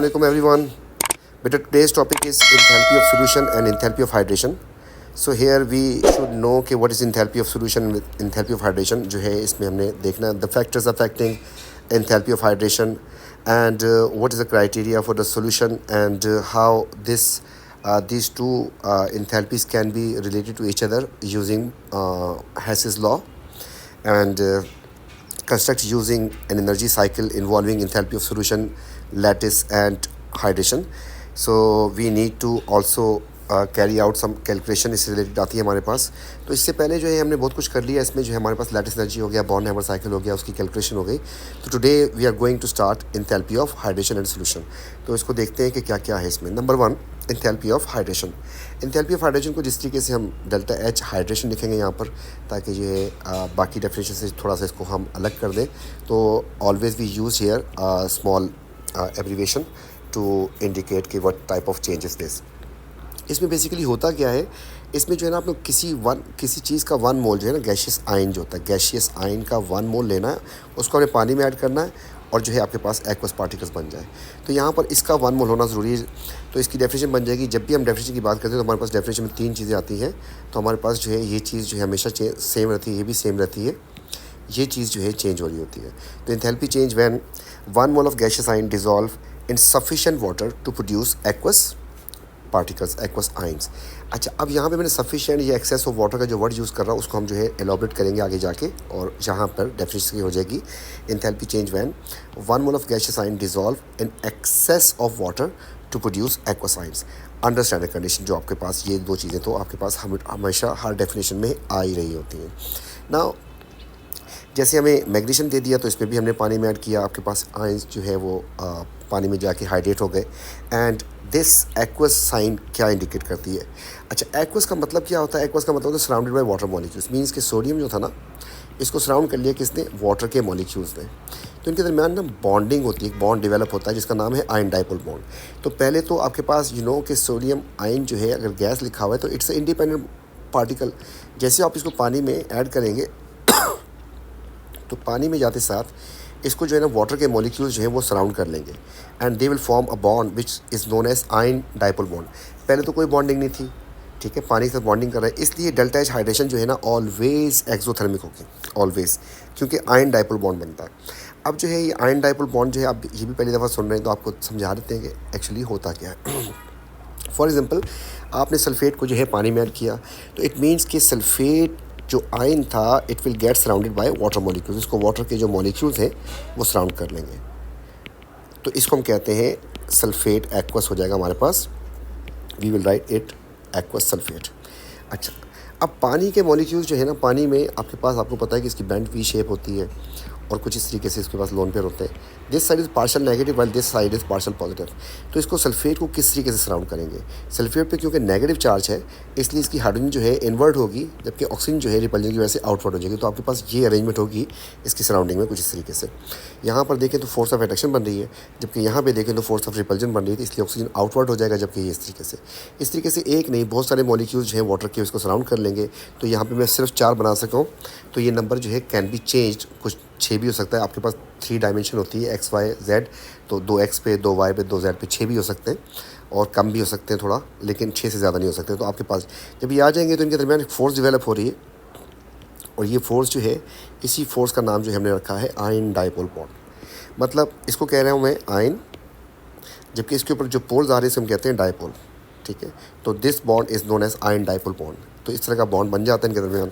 Assalamualaikum everyone. But today's topic is enthalpy of solution and enthalpy of hydration. So here we should know कि what is enthalpy of solution with enthalpy of hydration जो है इसमें हमने देखना the factors affecting enthalpy of hydration and what is the criteria for the solution and how these two enthalpies can be related to each other using Hess's law and construct using an energy cycle involving enthalpy of solution, lattice and hydration. So we need to also carry out some calculation इससे related आती है हमारे पास. तो इससे पहले जो है हमने बहुत कुछ कर लिया. इसमें जो है हमारे पास लैटिस एनर्जी हो गया, बॉर्न हैमर साइकिल हो गया, उसकी कैलकुलेशन हो गई. तो today we are going to start enthalpy of hydration and solution. तो इसको देखते हैं कि क्या क्या है इसमें. Number 1 enthalpy of hydration. Enthalpy of hydration को जिस तरीके से हम डेल्टा एच हाइड्रेशन लिखेंगे यहाँ पर, ताकि जो है बाकी डेफिनेशन से थोड़ा सा इसको हम अलग कर दें. तो always we use here small abbreviation to indicate कि what type of changes this. इसमें बेसिकली होता क्या है, इसमें जो है ना आप लोग किसी चीज़ का 1 मोल जो है ना गैशियस आयन जो होता है, गैशियस आयन का 1 मोल लेना है, उसको हमें पानी में ऐड करना है और जो है आपके पास एक्वस पार्टिकल्स बन जाए. तो यहाँ पर इसका 1 मोल होना ज़रूरी है. तो इसकी डेफिनेशन बन जाएगी. जब भी हम डेफिनेशन की बात करते हैं तो हमारे पास डेफिनेशन में 3 चीज़ें आती हैं. तो हमारे पास जो है ये चीज़ जो है हमेशा सेम रहती है, ये भी सेम रहती है, ये चीज़ जो है चेंज हो रही होती है. तो enthalpy change when 1 mole of gaseous ion dissolve in sufficient water to produce aqueous particles, aqueous ions. अच्छा, अब यहाँ पे मैंने सफिशिएंट या एक्सेस ऑफ वाटर का जो वर्ड यूज़ कर रहा हूँ उसको हम जो है एलोबरेट करेंगे आगे जाके, और जहाँ पर डेफिनेशन हो जाएगी enthalpy change when 1 mole of gaseous ion dissolve in excess of water to produce aqueous ions. Under standard condition जो आपके पास ये 2 चीज़ें तो आपके पास हमेशा हर डेफिनेशन में आ ही रही होती हैं. नाउ जैसे हमें मैग्नीशियम दे दिया तो इसमें भी हमने पानी में ऐड किया, आपके पास आयंस जो है वो पानी में जाके हाइड्रेट हो गए. एंड दिस एक्वस साइन क्या इंडिकेट करती है. अच्छा, एक्वस का मतलब क्या होता है? एक्वस का मतलब होता है surrounded by water molecules. Means कि सोडियम जो था ना, इसको सराउंड कर लिया किसने? वाटर के मॉलिक्यूल्स ने. तो इनके दरमियान ना बॉन्डिंग होती है, एक बॉन्ड डेवलप होता है जिसका नाम है आयन डाइपोल बॉन्ड. तो पहले तो आपके पास कि सोडियम आयन जो है अगर गैस लिखा हुआ है तो इट्स इंडिपेंडेंट पार्टिकल. जैसे आप इसको पानी में ऐड करेंगे तो पानी में जाते साथ इसको जो है ना वाटर के मॉलिक्यूल्स जो है वो सराउंड कर लेंगे and they will form a bond which is known as ion dipole bond. पहले तो कोई बॉन्डिंग नहीं थी, ठीक है, पानी के साथ बॉन्डिंग कर रहा है, इसलिए डेल्टा एच हाइड्रेशन जो है ना ऑलवेज एक्सोथर्मिक होगी, ऑलवेज, क्योंकि आयन डाइपोल बॉन्ड बनता है. अब जो है ये आयन डाइपोल बॉन्ड जो है आप ये भी पहली दफ़ा सुन रहे हैं तो आपको समझा देते हैं कि एक्चुअली होता क्या है. फॉर एग्जाम्पल, आपने सल्फेट को जो है पानी में ऐड किया तो इट मीन्स कि सल्फेट जो आयन था it will get surrounded by water molecules. इसको वाटर के जो मॉलिक्यूल्स हैं वो सराउंड कर लेंगे. तो इसको हम कहते हैं सल्फेट एक्वस हो जाएगा हमारे पास. We will write it aqueous sulphate. अच्छा, अब पानी के मॉलिक्यूल्स जो है ना, पानी में आपके पास, आपको पता है कि इसकी बेंट वी शेप होती है और कुछ इस तरीके से इसके पास लोन पेयर होते हैं. This side is partial negative while this side is partial positive. तो इसको सल्फेट को किस तरीके से सराउंड करेंगे? सल्फेट पे क्योंकि नेगेटिव चार्ज है इसलिए इसकी हाइड्रोजन जो है इनवर्ट होगी, जबकि ऑक्सीजन जो है रिपल्जन की वजह से आउटवर्ड हो जाएगी. तो आपके पास ये अरेंजमेंट होगी इसकी सराउंडिंग में कुछ इस तरीके से. यहाँ पर देखें तो फोर्स ऑफ अट्रैक्शन बन रही है, जबकि यहाँ पर देखें तो फोर्स ऑफ रिपल्जन बन रही है, इसलिए ऑक्सीजन आउटवर्ड हो जाएगा, जबकि ये इस तरीके से एक नहीं बहुत सारे मॉलिक्यूल्स जो हैं वाटर के उसको सराउंड कर लेंगे. तो यहाँ पर मैं सिर्फ 4 बना सका हूँ. तो ये नंबर जो है कैन बी चेंज, कुछ 6 भी हो सकता है. आपके पास 3 डायमेंशन होती है एक्स वाई जेड, तो 2x पे 2y पे 2z पे 6 भी हो सकते हैं और कम भी हो सकते हैं थोड़ा, लेकिन 6 से ज़्यादा नहीं हो सकते. तो आपके पास जब ये आ जाएंगे तो इनके दरमियान एक फोर्स डेवलप हो रही है और ये फोर्स जो है, इसी फोर्स का नाम जो है हमने रखा है आयन डाइपोल बॉन्ड. मतलब इसको कह रहा हूँ मैं आयन, जबकि इसके ऊपर जो पोल्स आ रहे हैं इसे हम कहते हैं डाइपोल, ठीक है. तो this bond is known as ion dipole bond. तो इस तरह का बॉन्ड बन जाता है इनके दरमियान.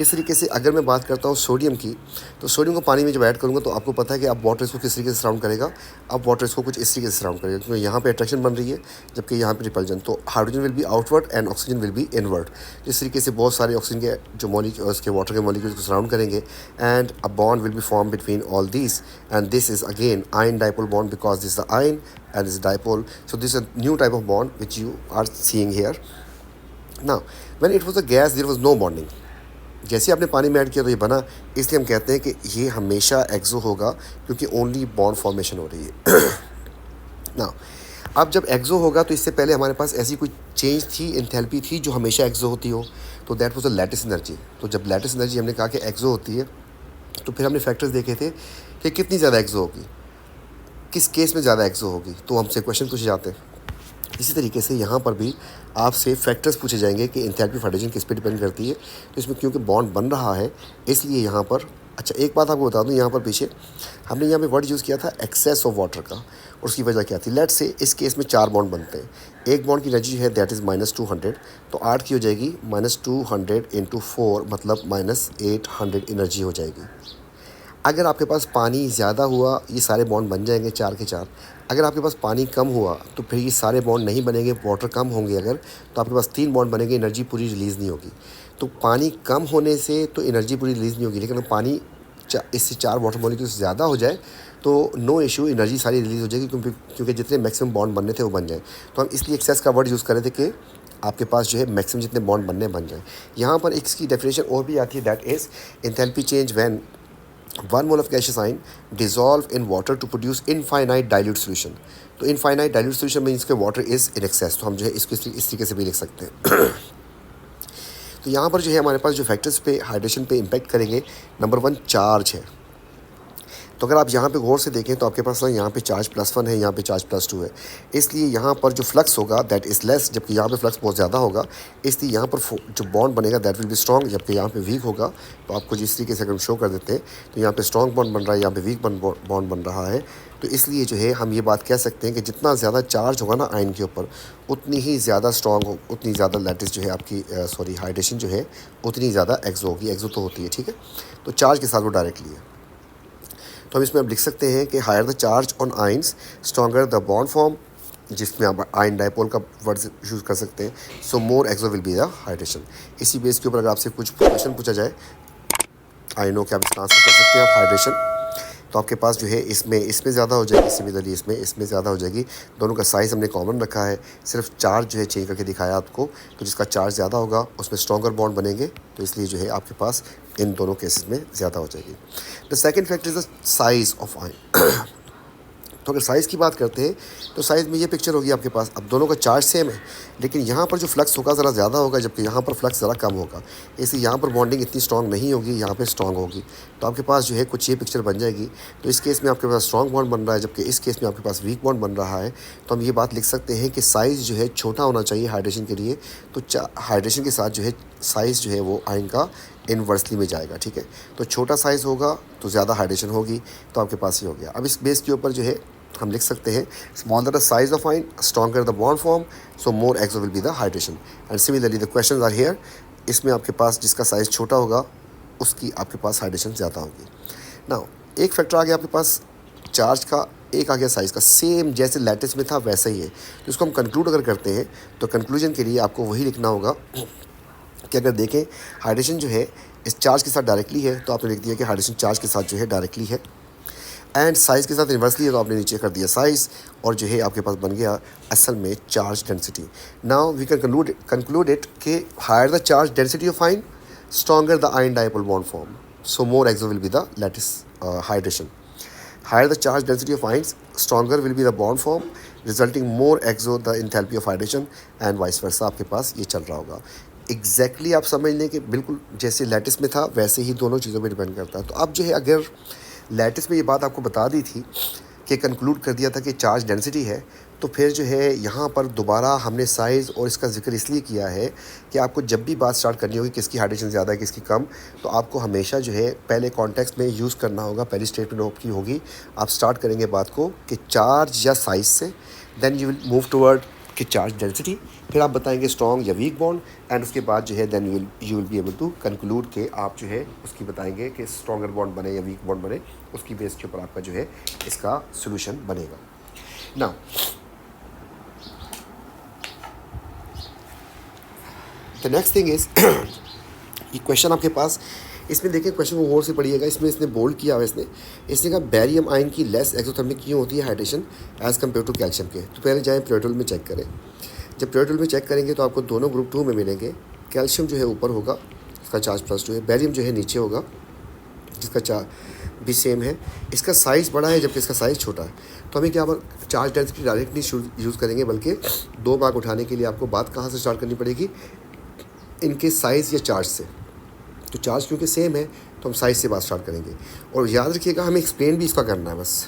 इस तरीके से अगर मैं बात करता हूँ सोडियम की, तो सोडियम को पानी में जब ऐड करूँगा तो आपको पता है कि अब वाटर इसको किस तरीके से सराउंड करेगा. अब वाटर इसको कुछ इस तरीके से सराउंड करेगा, क्योंकि यहाँ पे अट्रैक्शन बन रही है जबकि यहाँ पे रिपल्जन. तो hydrogen will be outward and oxygen will be inward. इस तरीके से बहुत सारे ऑक्सीजन के जो मॉलिक्यूल उसके वाटर के मॉलिक्यूल्स को सराउंड करेंगे and a bond will be form between all this and this is again ion dipole bond because this is the ion and this dipole. So this is a new type of bond which you are seeing here. Now when it was a gas there was no bonding. जैसे आपने पानी में add किया तो ये बना, इसलिए हम कहते हैं कि ये हमेशा एक्सो होगा क्योंकि ओनली बॉन्ड फॉर्मेशन हो रही है. ना अब जब एक्सो होगा तो इससे पहले हमारे पास ऐसी कोई चेंज थी, एंथैल्पी थी जो हमेशा एक्सो होती हो, तो that was the lattice energy. तो जब लैटिस एनर्जी हमने कहा कि एक्सो होती है तो फिर हमने फैक्टर्स देखे थे कि कितनी ज़्यादा एक्सो होगी. किस केस में ज़्यादा एक्सो होगी, तो हमसे क्वेश्चन पूछे जाते हैं। इसी तरीके से यहाँ पर भी आपसे फैक्टर्स पूछे जाएंगे कि एंथैल्पी ऑफ हाइड्रोजन किस पे डिपेंड करती है। तो इसमें क्योंकि बॉन्ड बन रहा है इसलिए यहाँ पर, अच्छा एक बात आपको बता दूँ, यहाँ पर पीछे हमने यहाँ पे वर्ड यूज़ किया था एक्सेस ऑफ वाटर का, और उसकी वजह क्या थी। लेट्स से इस केस में 4 बॉन्ड बनते हैं, एक बॉन्ड की एनर्जी है दैट इज़ -200, तो 8 की हो जाएगी -200 × 4 मतलब -800 एनर्जी हो जाएगी। अगर आपके पास पानी ज़्यादा हुआ ये सारे बॉन्ड बन जाएंगे 4 के 4। अगर आपके पास पानी कम हुआ तो फिर ये सारे बॉन्ड नहीं बनेंगे, वाटर कम होंगे अगर, तो आपके पास 3 बॉन्ड बनेंगे, एनर्जी पूरी रिलीज़ नहीं होगी। तो पानी कम होने से तो एनर्जी पूरी रिलीज़ नहीं होगी, लेकिन पानी इससे 4 वाटर मॉलिक्यूल्स ज़्यादा हो जाए तो नो इशू, एनर्जी सारी रिलीज़ हो जाएगी, क्योंकि जितने मैक्सिमम बॉन्ड बनने थे वो बन जाए। तो हम इसलिए एक्सेस का वर्ड यूज़ कर रहे थे कि आपके पास जो है मैक्सिमम जितने बॉन्ड बनने बन जाए। यहाँ पर इसकी डेफिनेशन और भी आती है, that is enthalpy change when 1 mole of gaseous ion dissolve in water to produce infinite dilute solution। तो इनफाइनाइट डाइल्यूट सोल्यूशन मीन्स के वाटर इज़ इन एक्सेस, तो हम जो है इसको इस तरीके से भी लिख सकते हैं। तो यहाँ पर जो है हमारे पास जो फैक्टर्स पे हाइड्रेशन पे इम्पैक्ट करेंगे, नंबर 1 चार्ज है। तो अगर आप यहाँ पे गौर से देखें तो आपके पास ना यहाँ पे चार्ज +1 है, यहाँ पे चार्ज +2 है, इसलिए यहाँ पर जो फ्लक्स होगा दैट इज़ लेस, जबकि यहाँ पे फ्लक्स बहुत ज़्यादा होगा, इसलिए यहाँ पर जो बॉन्ड बनेगा दैट विल बी स्ट्रॉन्ग, जबकि यहाँ पे वीक होगा। तो आपको जिस तरीके से अगर हम शो कर देते हैं तो यहाँ पे स्ट्रॉन्ग बॉन्ड बन रहा है, यहाँ पे वीक बॉन्ड बन रहा है। तो इसलिए जो है हम ये बात कह सकते हैं कि जितना ज़्यादा चार्ज होगा ना आयन के ऊपर, उतनी ही ज़्यादा स्ट्रॉन्ग हो, उतनी ज़्यादा लैटिस जो है आपकी हाइड्रेशन जो है उतनी ज़्यादा एक्सो होगी। एक्सो तो होती है, ठीक है, तो चार्ज के साथ वो डायरेक्टली है। तो हम इसमें अब लिख सकते हैं कि higher the charge on ions stronger the bond form, जिसमें आप आयन डायपोल का वर्ड यूज़ कर सकते हैं, so more exo will be the hydration. इसी बेस के ऊपर अगर आपसे कुछ क्वेश्चन पूछा जाए आयनों के, आप इसका आंसर कर सकते हैं आप हाइड्रेशन। तो आपके पास जो है इसमें ज़्यादा हो जाएगी, सिमिलरली इसमें ज़्यादा हो जाएगी। दोनों का साइज़ हमने कॉमन रखा है, सिर्फ चार्ज जो है चेंज करके दिखाया आपको। तो जिसका चार्ज ज़्यादा होगा उसमें स्ट्रॉन्गर बॉन्ड बनेंगे, तो इसलिए जो है आपके पास इन दोनों केसेस में ज़्यादा हो जाएगी। The second factor is the size of ion. तो अगर साइज़ की बात करते हैं तो साइज़ में ये पिक्चर होगी आपके पास। अब दोनों का चार्ज सेम है, लेकिन यहाँ पर जो फ्लक्स होगा ज़रा ज़्यादा होगा, जबकि यहाँ पर फ्लक्स ज़रा कम होगा, इसलिए यहाँ पर बॉन्डिंग इतनी स्ट्रॉन्ग नहीं होगी, यहाँ पे स्ट्रॉन्ग होगी। तो आपके पास जो है कुछ ये पिक्चर बन जाएगी। तो इस केस में आपके पास स्ट्रॉन्ग बॉन्ड बन रहा है, जबकि इस केस में आपके पास वीक बॉन्ड बन रहा है। तो हम ये बात लिख सकते हैं कि साइज़ जो है छोटा होना चाहिए हाइड्रेशन के लिए। तो हाइड्रेशन के साथ जो है साइज़ जो है वो आयन का इनवर्सली में जाएगा, ठीक है। तो छोटा साइज़ होगा तो ज़्यादा हाइड्रेशन होगी, तो आपके पास ही हो गया। अब इस बेस के ऊपर जो है हम लिख सकते हैं smaller the size of ion stronger the bond form, so more exo will be the hydration. And similarly the questions are here. इसमें आपके पास जिसका साइज़ छोटा होगा उसकी आपके पास हाइड्रेशन ज़्यादा होगी। नाउ एक फैक्टर आ गया आपके पास चार्ज का, एक आ गया साइज़ का, सेम जैसे लैटिस में था वैसा ही है। तो इसको हम कंक्लूड अगर करते हैं तो कंक्लूजन के लिए आपको वही लिखना होगा कि अगर देखें हाइड्रेशन जो है इस चार्ज के साथ डायरेक्टली है, तो आपने लिख दिया कि हाइड्रेशन चार्ज के साथ जो है डायरेक्टली है, एंड साइज़ के साथ इन्वर्सली है, तो आपने नीचे कर दिया साइज़, और जो है आपके पास बन गया असल में charge density. Now we can conclude it कि higher the charge density of ion stronger the ion dipole bond form, so more exo will be the lattice hydration. Higher the charge density of ions stronger will be the bond form resulting more exo the enthalpy of hydration, and vice versa आपके पास ये चल रहा होगा। Exactly आप समझ लें कि बिल्कुल जैसे लैटिस में था वैसे ही दोनों चीज़ों पर डिपेंड करता है। तो अब जो है अगर लैटिस में ये बात आपको बता दी थी कि कंक्लूड कर दिया था कि चार्ज डेंसिटी है, तो फिर जो है यहाँ पर दोबारा हमने साइज़ और इसका जिक्र इसलिए किया है कि आपको जब भी बात स्टार्ट करनी होगी किसकी हाइड्रेशन ज़्यादा है किसकी कम, तो आपको हमेशा जो है पहले कॉन्टेक्स्ट में यूज़ करना होगा। पहली स्टेटमेंट आपकी होगी, आप स्टार्ट करेंगे बात को कि चार्ज या साइज़ से, then you will move toward कि चार्ज डेंसिटी, फिर आप बताएंगे स्ट्रॉन्ग या वीक बॉन्ड, एंड उसके बाद जो है then you will be able to conclude के आप जो है उसकी बताएंगे कि स्ट्रॉन्गर बॉन्ड बने या वीक बॉन्ड बने, उसकी बेस के ऊपर आपका जो है इसका सोल्यूशन बनेगा। Now the next thing is ये क्वेश्चन आपके पास, इसमें देखिए क्वेश्चन को गौर से पढ़िएगा। इसमें इसने बोल्ड किया हुआ इसने कहा बैरियम आयन की लेस एक्सोथर्मिक क्यों होती है hydration as compare to calcium के। तो पहले जाएँ पीरियोडिक में चेक करें। जब पीरियोडिक में चेक करेंगे तो आपको दोनों ग्रुप 2 में मिलेंगे। कैल्शियम जो है ऊपर होगा, इसका चार्ज +2 है, बैरियम जो है नीचे होगा जिसका चार्ज भी सेम है। इसका साइज़ बड़ा है जबकि इसका साइज़ छोटा है। तो हमें क्या चार्ज डेंसिटी डायरेक्ट नहीं यूज़ करेंगे, बल्कि 2 मार्क उठाने के लिए आपको बात कहाँ से स्टार्ट करनी पड़ेगी, इनके साइज़ या चार्ज से। तो चार्ज क्योंकि सेम है तो हम साइज़ से बात स्टार्ट करेंगे, और याद रखिएगा हमें एक्सप्लेन भी इसका करना है बस।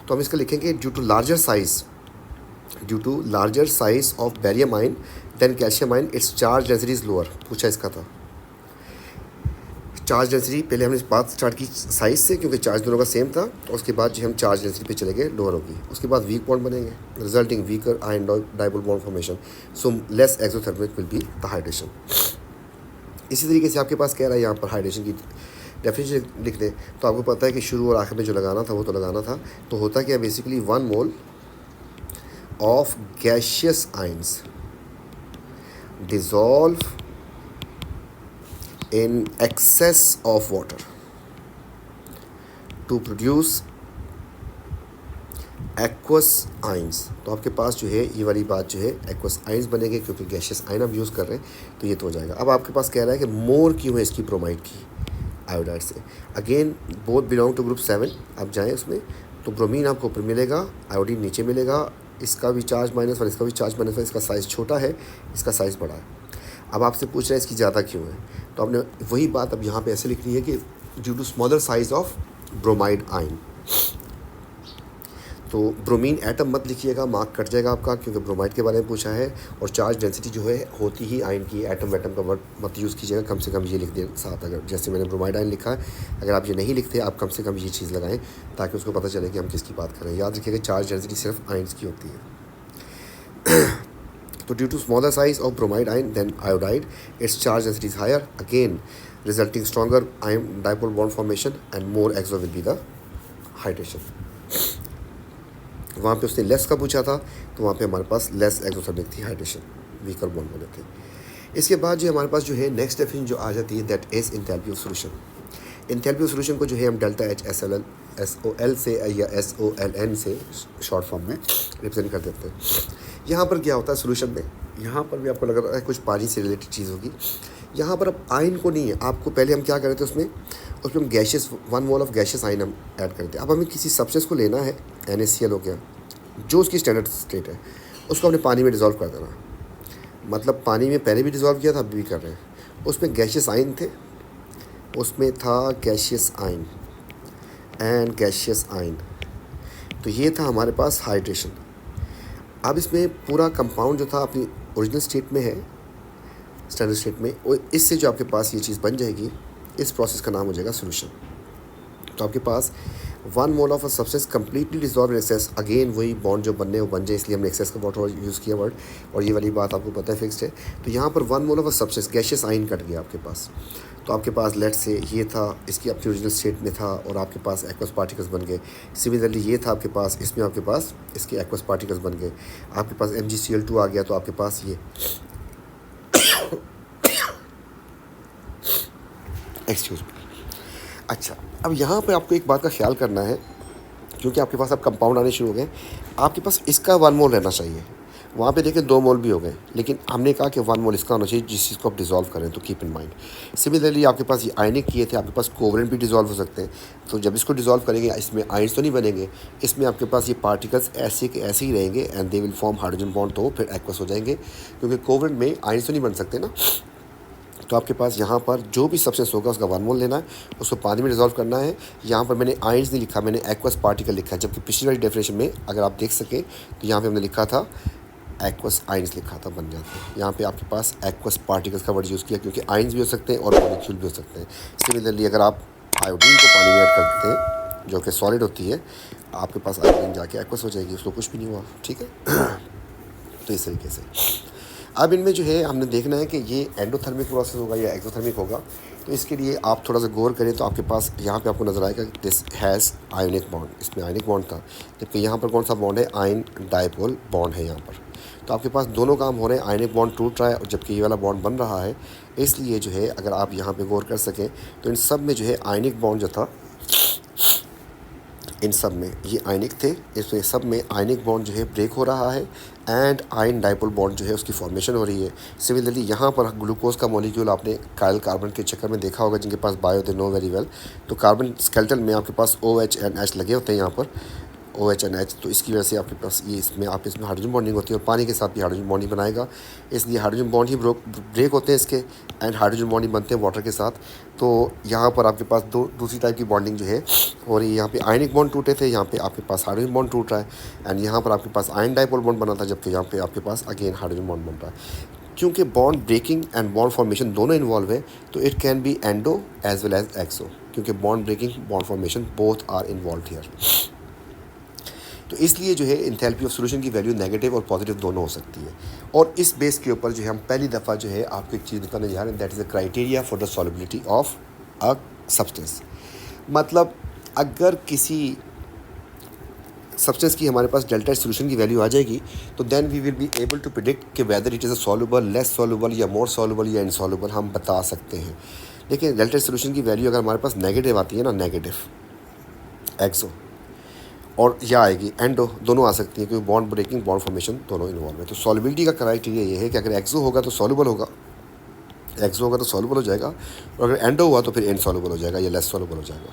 तो हम इसका लिखेंगे due to larger size of barium ion than calcium ion its charge density is lower. पूछा इसका था चार्ज डेंसिटी, पहले हमने बात स्टार्ट की साइज से क्योंकि चार्ज दोनों का सेम था, और उसके बाद जो हम चार्ज डेंसिटी पे चले गए लोअर होगी। उसके बाद वीक बॉन्ड बनेंगे resulting weaker ion dipole bond formation, so less exothermic will be the hydration. इसी तरीके से आपके पास कह रहा है यहाँ पर हाइड्रेशन की डेफिनेशन लिख दें, तो आपको पता है कि शुरू और आखिर में जो लगाना था वो तो लगाना था। तो होता क्या basically 1 mole of gaseous ions dissolve in excess of water to produce aqueous ions। तो आपके पास जो है ये वाली बात जो है aqueous ions बनेंगे क्योंकि गैशियस आयन आप यूज़ कर रहे हैं, तो ये तो हो जाएगा। अब आपके पास कह रहा है कि मोर क्यों है इसकी ब्रोमाइड की आयोडाइड से। Again both belong to group 7, आप जाएँ उसमें तो ब्रोमीन आपको ऊपर मिलेगा, आयोडीन नीचे मिलेगा। इसका भी चार्ज -1, इसका भी चार्ज -1, इसका साइज़ छोटा है, इसका साइज़ बड़ा है। अब आपसे पूछ रहे हैं इसकी ज़्यादा क्यों है, तो आपने वही बात अब यहाँ पे ऐसे लिखनी है कि due to smaller size of bromide ion. तो ब्रोमीन एटम मत लिखिएगा, मार्क कट जाएगा आपका, क्योंकि ब्रोमाइड के बारे में पूछा है। और चार्ज डेंसिटी जो है होती ही आयन की, एटम वेटम का वर्ड मत यूज़ कीजिएगा, कम से कम ये लिख दें साथ। अगर जैसे मैंने ब्रोमाइड आयन लिखा है, अगर आप ये नहीं लिखते आप कम से कम ये चीज़ लगाएं ताकि उसको पता चले कि हम किसकी बात करें। याद रखिएगा चार्ज डेंसिटी सिर्फ आयन्स की होती है। तो due to smaller size of bromide ion than iodide its charge density is higher, again resulting stronger ion dipole bond formation and more exo will be the hydration. वहाँ पे उसने less का पूछा था, तो वहाँ पे हमारे पास लेस एक्सोथर्मिक थी हाइड्रेशन, वीकर बॉन्ड बने थे। इसके बाद जो हमारे पास जो है नेक्स्ट डेफिनेशन जो आ जाती है that is enthalpy of solution. Enthalpy of solution को जो है हम डेल्टा HSOL से या SOLN से शॉर्ट फॉर्म में रिप्रेजेंट कर देते हैं। यहाँ पर क्या होता है सोल्यूशन में, यहाँ पर भी आपको लग रहा है कुछ पानी से रिलेटेड चीज़ होगी। यहाँ पर अब आयन को नहीं है, आपको पहले हम क्या कर रहे थे उसमें हम gaseous 1 mole of gaseous ion हम ऐड करते हैं। अब हमें किसी सब्सटेंस को लेना है, NaCl हो गया, जो उसकी स्टैंडर्ड स्टेट है, उसको हमने पानी में डिज़ोल्व कर देना। मतलब पानी में पहले भी डिज़ोल्व किया था, अभी भी कर रहे हैं। उसमें गैशियस आयन थे, उसमें था gaseous ion and gaseous ion, तो ये था हमारे पास हाइड्रेशन। अब इसमें पूरा कंपाउंड जो था अपनी ओरिजिनल स्टेट में है, स्टैंडर्ड स्टेट में, और इससे जो आपके पास ये चीज़ बन जाएगी, इस प्रोसेस का नाम हो जाएगा सॉल्यूशन। तो आपके पास 1 mole of a substance completely dissolve in access, again वही बॉन्ड जो बनने वो बन जाए, इसलिए हमने एक्सेस का वर्ड यूज़ किया वर्ड, और ये वाली बात आपको पता है फिक्स्ड है। तो यहाँ पर 1 mole of a substance gaseous ion cut गया आपके पास, तो आपके पास लेट से ये था, इसकी अपनी ओरिजिनल स्टेट में था, और आपके पास एक्वस पार्टिकल्स बन गए। सिमिलरली ये था आपके पास, इसमें आपके पास इसके एक्वस पार्टिकल्स बन गए। आपके पास MgCl2 आ गया, तो आपके पास ये एक्सक्यूज मी। अच्छा, अब यहाँ पे आपको एक बात का ख्याल करना है, क्योंकि आपके पास अब कंपाउंड आने शुरू हो गए, आपके पास इसका 1 मोल रहना चाहिए। वहाँ पे देखिए 2 मोल भी हो गए, लेकिन हमने कहा कि 1 मोल इसका होना चाहिए जिस चीज़ को आप डिज़ोल्व करें, तो कीप इन माइंड। सिमिलरली आपके पास ये आयनिक किए थे, आपके पास कोवलेंट भी डिज़ोल्व हो सकते हैं, तो जब इसको डिज़ोल्व करेंगे इसमें आयंस तो नहीं बनेंगे, इसमें आपके पास ये पार्टिकल्स ऐसे के ऐसे ही रहेंगे and they will form hydrogen bond, तो फिर एक्वस हो जाएंगे, क्योंकि कोवलेंट में आयंस तो नहीं बन सकते ना। तो आपके पास यहाँ पर जो भी सब्सटेंस होगा उसका 1 मोल लेना है, उसको पानी में डिज़ोल्व करना है। यहाँ पर मैंने आयंस नहीं लिखा, मैंने एक्वस पार्टिकल लिखा है, जबकि पिछली वाली डेफिनेशन में अगर आप देख सकें तो यहाँ पे हमने लिखा था एक्वस आयंस लिखा था, बन जाते हैं। यहाँ पे आपके पास एक्वस पार्टिकल्स का वर्ड यूज़ किया, क्योंकि आयंस भी हो सकते हैं और मॉलिक्यूल भी हो सकते हैं। सिमिलरली अगर आप आयोडीन को पानी में ऐड करते हैं जो कि सॉलिड होती है, आपके पास आयोडीन जाके एक्वस हो जाएगी, उसको कुछ भी नहीं हुआ, ठीक है। तो इस तरीके से अब इनमें जो है हमने देखना है कि ये एंडोथर्मिक प्रोसेस होगा या एक्सोथर्मिक होगा। तो इसके लिए आप थोड़ा सा गौर करें, तो आपके पास यहाँ पे आपको नज़र आएगा दिस हैज़ आयनिक बॉन्ड, इसमें आयनिक बॉन्ड था, जबकि यहाँ पर कौन सा बॉन्ड है, आयन डाइपोल बॉन्ड है यहाँ पर। तो आपके पास दोनों काम हो रहे हैं, आयनिक बॉन्ड टूट रहा है और जबकि ये वाला बॉन्ड बन रहा है। इसलिए जो है अगर आप यहाँ पर गौर कर सकें तो इन सब में जो है आयनिक बॉन्ड जो था, इन सब में ये आयनिक थे, इसमें सब में आयनिक बॉन्ड जो है ब्रेक हो रहा है एंड आयन डाइपोल बॉन्ड जो है उसकी फॉर्मेशन हो रही है। सिमिलरली यहाँ पर ग्लूकोज का मॉलिक्यूल आपने काइल कार्बन के चक्कर में देखा होगा, जिनके पास bio they know very well. तो कार्बन स्केलेटन में आपके पास OH एंड H लगे होते हैं यहाँ पर, OH and H, तो इसकी वजह से आपके पास ये इसमें हाइड्रोजन बॉन्डिंग होती है और पानी के साथ भी हाइड्रोजन बॉन्डिंग बनाएगा, इसलिए हाइड्रोजन बॉन्ड ही ब्रेक होते हैं इसके एंड हाइड्रोजन बॉन्डिंग बनते हैं वाटर के साथ। तो यहाँ पर आपके पास दूसरी टाइप की बॉन्डिंग जो है हो रही है। यहाँ पे आयनिक बॉन्ड टूटे थे, यहाँ पे आपके पास हाइड्रोजन बॉन्ड टूट रहा है एंड यहाँ पर आपके पास आयन डाइपोल बॉन्ड बना था, जबकि यहाँ पे आपके पास अगेन हाइड्रोजन बॉन्ड बन रहा है। क्योंकि bond breaking and bond formation दोनों इन्वॉल्व है, तो it can be endo as well as exo, क्योंकि bond breaking bond formation both are involve here. तो इसलिए जो है इंथैल्पी ऑफ सॉल्यूशन की वैल्यू नेगेटिव और पॉजिटिव दोनों हो सकती है। और इस बेस के ऊपर जो है हम पहली दफ़ा जो है आपको एक चीज़ बताने जा रहे हैं, that is the criteria for the solubility of a substance. मतलब अगर किसी सब्सटेंस की हमारे पास डेल्टा एच सोल्यूशन की वैल्यू आ जाएगी, तो then we will be able to predict कि whether it is a soluble, less soluble या मोर सॉल्युबल या इनसॉल्युबल, हम बता सकते हैं। लेकिन डेल्टा एच सोल्यूशन की वैल्यू अगर हमारे पास नेगेटिव आती है ना, नेगेटिव एक्सो और या आएगी एंडो, दोनों आ सकती हैं, क्योंकि बॉन्ड ब्रेकिंग बॉन्ड फॉर्मेशन दोनों इन्वॉल्व है। तो सॉल्युबिलिटी का क्राइटेरिया ये है कि अगर एक्सो होगा तो सॉल्युबल होगा, एक्सो होगा तो सॉल्युबल हो जाएगा, और अगर एंडो हुआ तो फिर इनसॉल्युबल हो जाएगा या लेस सॉल्युबल हो जाएगा।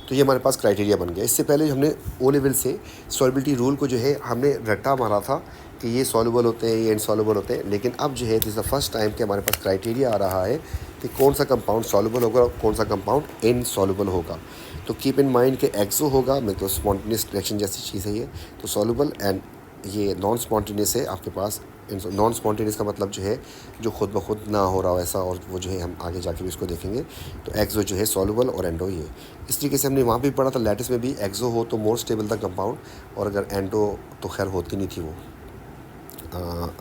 तो ये हमारे पास क्राइटेरिया बन गया। इससे पहले हमने ओ लेवल से सॉल्युबिलिटी रूल को जो है हमने रट्टा मारा था कि ये सॉल्युबल होते हैं, ये इनसॉल्युबल होते हैं, लेकिन अब जो है दिस द फर्स्ट टाइम कि हमारे पास क्राइटेरिया आ रहा है कि कौन सा कंपाउंड सॉल्युबल होगा और कौन सा कंपाउंड इनसॉल्युबल होगा। तो कीप इन माइंड कि एक्सो होगा, मतलब स्पॉन्टेनियस रिएक्शन जैसी चीज़ है ये, तो सॉल्युबल, एंड ये नॉन स्पॉन्टेनियस है आपके पास। नॉन स्पॉन्टेनियस का मतलब जो है जो खुद ब खुद ना हो रहा हो ऐसा, और वो जो है हम आगे जाके भी इसको देखेंगे। तो एक्सो जो है सॉल्युबल और एंडो ये इस तरीके से हमने वहाँ भी पढ़ा था लैटिस में भी, एक्सो हो तो मोर स्टेबल था कंपाउंड, और अगर एंडो तो खैर होती नहीं थी वो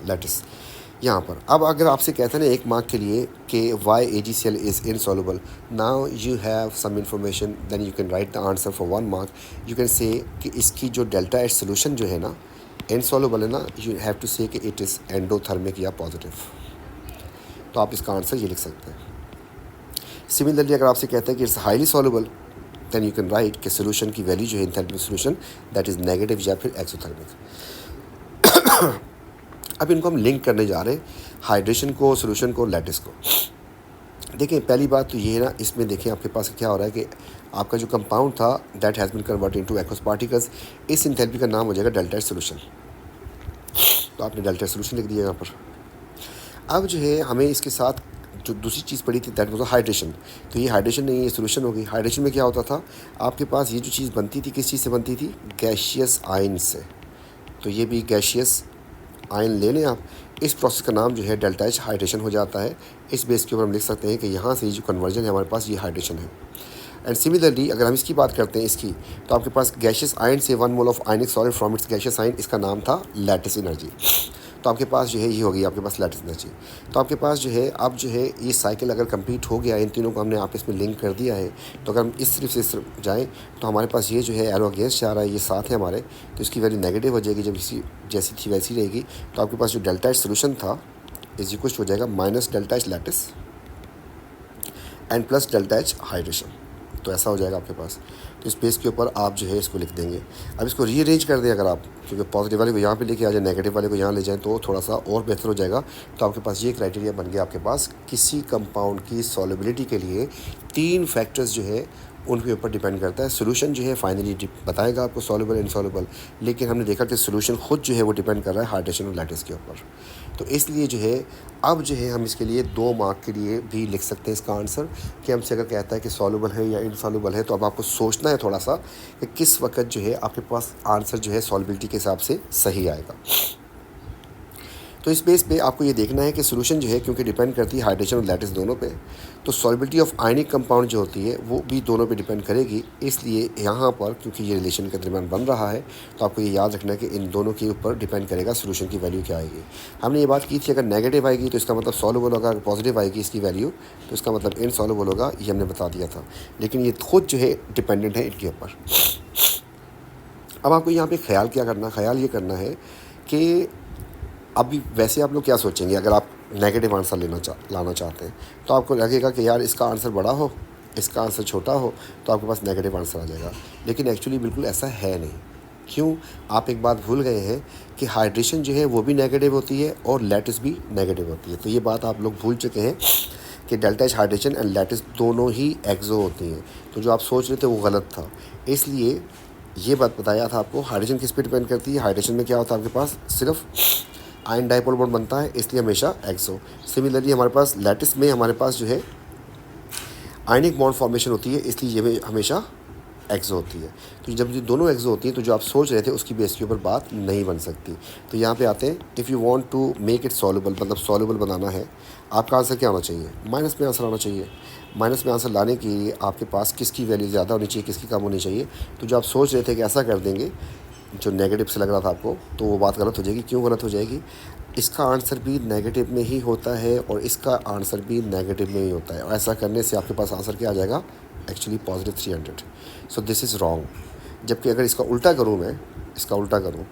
लैटिस। यहाँ पर अब अगर आपसे कहते हैं ना एक मार्क के लिए कि why AgCl is insoluble, now you have some information, then you can write the answer for 1 mark. You can say कि इसकी जो डेल्टा एच सोल्यूशन जो है ना इनसॉल्युबल है ना, यू हैव टू से कि इट इज़ एंडोथर्मिक या पॉजिटिव। तो आप इसका आंसर ये लिख सकते हैं। सिमिलरली अगर आपसे कहते हैं कि it's highly soluble, then you can write कि सोल्यूशन की वैल्यू जो है enthalpy solution that is negative या फिर एक्सोथर्मिक। अब इनको हम लिंक करने जा रहे हैं, हाइड्रेशन को, सोल्यूशन को, लैटिस को। देखिए पहली बात तो ये है ना, इसमें देखें आपके पास क्या हो रहा है कि आपका जो कंपाउंड था that has been convert into aqueous particles, इस इंथैल्पी का नाम हो जाएगा डेल्टा एच सोल्यूशन। तो आपने डेल्टा एच सोल्यूशन लिख दिया यहाँ पर। अब जो है हमें इसके साथ जो दूसरी चीज़ पड़ी थी दैट वाज हाइड्रेशन। तो ये हाइड्रेशन नहीं, ये सोल्यूशन हो गई। हाइड्रेशन में क्या होता था, आपके पास ये जो चीज़ बनती थी किस चीज़ से बनती थी, गैशियस आयन से। तो ये भी गैशियस आयन ले लें आप। इस प्रोसेस का नाम जो है डेल्टा एच हाइड्रेशन हो जाता है। इस बेस के ऊपर हम लिख सकते हैं कि यहाँ से जो कन्वर्जन है हमारे पास ये हाइड्रेशन है। एंड सिमिलरली अगर हम इसकी बात करते हैं इसकी, तो आपके पास गैशियस आयन से 1 mole of ionic solid from its gaseous ion, इसका नाम था लैटिस एनर्जी। तो आपके पास जो है ये होगी आपके पास लैटिस एनर्जी। तो आपके पास जो है अब जो है ये साइकिल अगर कंप्लीट हो गया, इन तीनों को हमने आपस में लिंक कर दिया है, तो अगर हम इस तरफ से इस तरफ जाएँ तो हमारे पास ये जो है एरो अगेंस्ट जा रहा है, ये साथ है हमारे, तो इसकी वैल्यू नेगेटिव हो जाएगी। जब इसी जैसी थी वैसी रहेगी, तो आपके पास जो डेल्टा एच सोल्यूशन था इज इक्वल हो जाएगा minus delta H lattice and plus delta H hydration. तो ऐसा हो जाएगा आपके पास। तो इस बेस के ऊपर आप जो है इसको लिख देंगे। अब इसको रीअरेंज कर दें अगर आप, क्योंकि पॉजिटिव वाले को यहाँ पे लेके आ जाए, नेगेटिव वाले को यहाँ ले जाएं, तो थोड़ा सा और बेहतर हो जाएगा। तो आपके पास ये क्राइटेरिया बन गया आपके पास, किसी कंपाउंड की सॉल्युबिलिटी के लिए 3 फैक्टर्स जो है उनके ऊपर डिपेंड करता है। सोल्यूशन जो है फाइनली बताएगा आपको सॉल्युबल इनसॉल्युबल, लेकिन हमने देखा कि सोल्यूशन खुद जो है वो डिपेंड कर रहा है हाइड्रेशन और लैटिस के ऊपर। तो इसलिए जो है अब जो है हम इसके लिए 2 मार्क के लिए भी लिख सकते हैं इसका आंसर, कि हमसे अगर कहता है कि सॉल्युबल है या इनसॉल्युबल है, तो अब आपको सोचना है थोड़ा सा कि किस वक्त जो है आपके पास आंसर जो है सॉल्युबिलिटी के हिसाब से सही आएगा। तो इस बेस पे आपको ये देखना है कि सोल्यूशन जो है क्योंकि डिपेंड करती है हाइड्रेशन और लैटिस दोनों पे, तो सॉल्युबिलिटी ऑफ आयनिक कंपाउंड जो होती है वो भी दोनों पे डिपेंड करेगी। इसलिए यहाँ पर क्योंकि ये रिलेशन के दरमियान बन रहा है, तो आपको ये याद रखना है कि इन दोनों के ऊपर डिपेंड करेगा सोल्यूशन की वैल्यू क्या आएगी। हमने ये बात की थी अगर नेगेटिव आएगी तो इसका मतलब सॉल्युबल होगा, अगर पॉजिटिव आएगी इसकी वैल्यू तो इसका मतलब इनसॉल्युबल होगा, ये हमने बता दिया था। लेकिन ये खुद जो है डिपेंडेंट है इनके ऊपर। अब आपको यहाँ पर ख्याल क्या करना, ख्याल ये करना है कि अभी वैसे आप लोग क्या सोचेंगे, अगर आप नेगेटिव आंसर लाना चाहते हैं तो आपको लगेगा कि यार इसका आंसर बड़ा हो, इसका आंसर छोटा हो, तो आपके पास नेगेटिव आंसर आ जाएगा। लेकिन एक्चुअली बिल्कुल ऐसा है नहीं। क्यों? आप एक बात भूल गए हैं कि हाइड्रेशन जो है वो भी नेगेटिव होती है और लैटिस भी नेगेटिव होती है। तो ये बात आप लोग भूल चुके हैं कि delta H hydration and lattice दोनों ही एक्सो होती हैं। तो जो आप सोच रहे थे वो गलत था। इसलिए ये बात बताया था आपको। हाइड्रोजन किस पे डिपेंड करती है? हाइड्रोजन में क्या होता है आपके पास, सिर्फ आयन डाइपोल बॉन्ड बनता है, इसलिए हमेशा एक्सो। सिमिलरली हमारे पास लैटिस में हमारे पास जो है आयनिक बॉन्ड फॉर्मेशन होती है, इसलिए ये हमेशा एक्सो होती है। तो जब ये दोनों एक्सो होती है तो जो आप सोच रहे थे उसकी बेस के ऊपर बात नहीं बन सकती। तो यहाँ पे आते हैं, if you want to make it soluble, मतलब सॉल्युबल बनाना है, आपका आंसर क्या होना चाहिए? माइनस में आंसर आना चाहिए। माइनस में आंसर लाने के लिए आपके पास किसकी वैल्यू ज़्यादा होनी चाहिए, किसकी कम होनी चाहिए? तो जो आप सोच रहे थे कि ऐसा कर देंगे, जो नेगेटिव से लग रहा था आपको, तो वो बात गलत हो जाएगी। क्यों गलत हो जाएगी? इसका आंसर भी नेगेटिव में ही होता है और इसका आंसर भी नेगेटिव में ही होता है, और ऐसा करने से आपके पास आंसर क्या आ जाएगा? Actually positive 300। So this is wrong. जबकि अगर इसका उल्टा करूँ मैं, इसका उल्टा करूँ,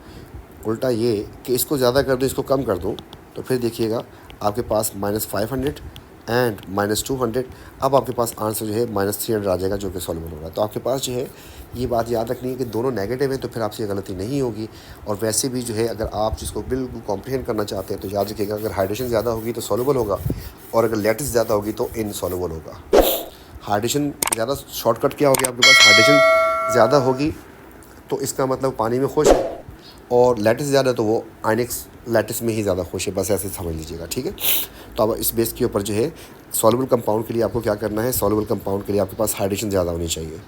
उल्टा ये कि इसको ज़्यादा कर दूँ, इसको कम कर दूँ, तो फिर देखिएगा आपके पास -500 एंड -200। अब आपके पास आंसर जो है -300 आ जाएगा, जो कि सॉल्युबल होगा। तो आपके पास जो है ये बात याद रखनी है कि दोनों नेगेटिव है, तो फिर आपसे गलती नहीं होगी। और वैसे भी जो है अगर आप जिसको बिल्कुल कॉम्प्रिहेंड करना चाहते हैं तो याद रखिएगा, अगर हाइड्रोजन ज़्यादा होगी तो सॉल्युबल होगा, और अगर लैटिस ज़्यादा होगी तो इनसॉल्युबल होगा। हाइड्रोजन ज़्यादा, शॉर्टकट क्या हो गया आपके पास? हाइड्रोजन ज़्यादा होगी तो इसका मतलब पानी में खुश है, और लैटिस ज़्यादा तो वो आयनिक्स लैटिस में ही ज़्यादा खुश है। बस ऐसे समझ लीजिएगा, ठीक है। तो अब इस बेस के ऊपर जो है सॉल्युबल कंपाउंड के लिए आपको क्या करना है? सॉल्युबल कंपाउंड के लिए आपके पास हाइड्रोजन ज़्यादा होनी चाहिए।